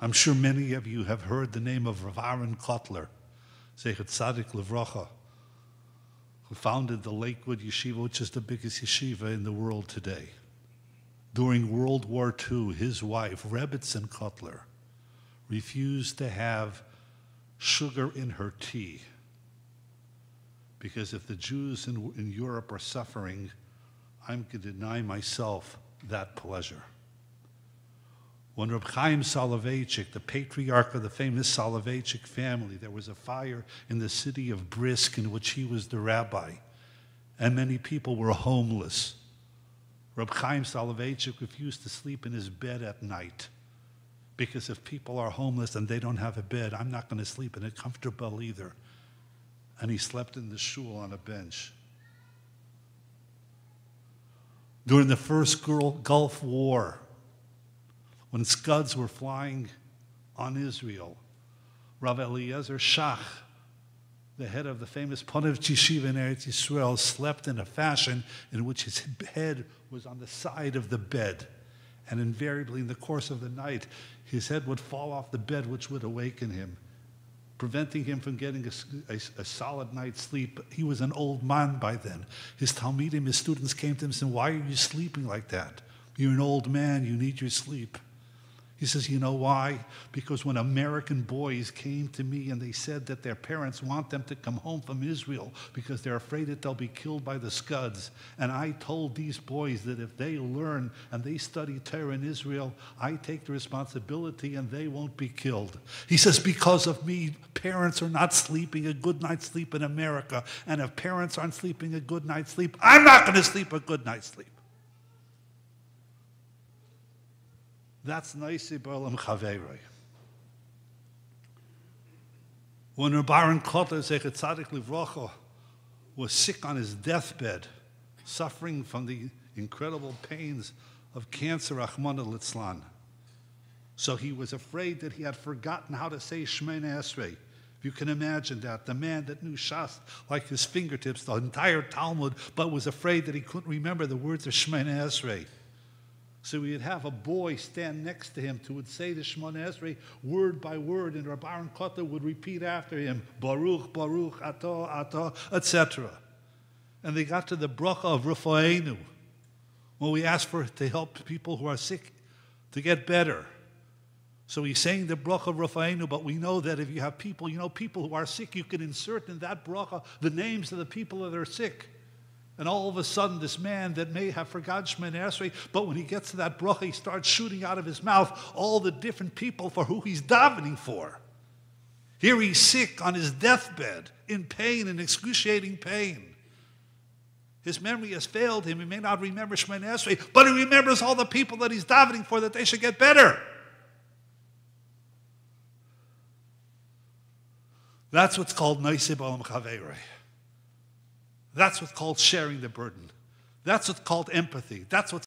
I'm sure many of you have heard the name of Rav Aaron Kotler, Zeichet Tzadik Livracha, who founded the Lakewood Yeshiva, which is the biggest yeshiva in the world today. During World War II, his wife, Rebbetzin Kotler, refused to have sugar in her tea because if the Jews in Europe are suffering, I'm going to deny myself that pleasure. When Reb Chaim Soloveitchik, the patriarch of the famous Soloveitchik family, there was a fire in the city of Brisk in which he was the rabbi, and many people were homeless. Reb Chaim Soloveitchik refused to sleep in his bed at night because if people are homeless and they don't have a bed, I'm not going to sleep in it comfortable either. And he slept in the shul on a bench. During the first Gulf War, when Scuds were flying on Israel, Rabbi Eliezer Shach, the head of the famous Ponev Yeshiva in Eretz Yisrael, slept in a fashion in which his head was on the side of the bed. And invariably in the course of the night, his head would fall off the bed, which would awaken him, preventing him from getting a solid night's sleep. He was an old man by then. His Talmidim, his students came to him and said, "Why are you sleeping like that? You're an old man, you need your sleep." He says, "You know why? Because when American boys came to me and they said that their parents want them to come home from Israel because they're afraid that they'll be killed by the Scuds, and I told these boys that if they learn and they study Torah in Israel, I take the responsibility and they won't be killed." He says, "Because of me, parents are not sleeping a good night's sleep in America, and if parents aren't sleeping a good night's sleep, I'm not going to sleep a good night's sleep." That's Naisi B'olam Chaverei. When Rabbi Aaron Kotler, Zeichet Tzadik Livracha, was sick on his deathbed, suffering from the incredible pains of cancer, Rachmana Litzlan, so he was afraid that he had forgotten how to say Shemini Atzeret. You can imagine that. The man that knew Shas like his fingertips, the entire Talmud, but was afraid that he couldn't remember the words of Shemini Atzeret. So he'd have a boy stand next to him who would say the Shemini Atzeret word by word, and Rabbi Aaron Kotler would repeat after him, Baruch, Baruch, Ato, Ato, etc. And they got to the bracha of Rufainu, when we ask for to help people who are sick to get better. So he's saying the bracha of Rufainu, but we know that if you have people, people who are sick, you can insert in that bracha the names of the people that are sick. And all of a sudden, this man that may have forgotten Shemini Atzeret, but when he gets to that bracha, he starts shooting out of his mouth all the different people for who he's davening for. Here he's sick on his deathbed, in pain, in excruciating pain. His memory has failed him. He may not remember Shemini Atzeret, but he remembers all the people that he's davening for that they should get better. That's what's called Naisi B'olam Chaverei. That's what's called sharing the burden. That's what's called empathy. That's what's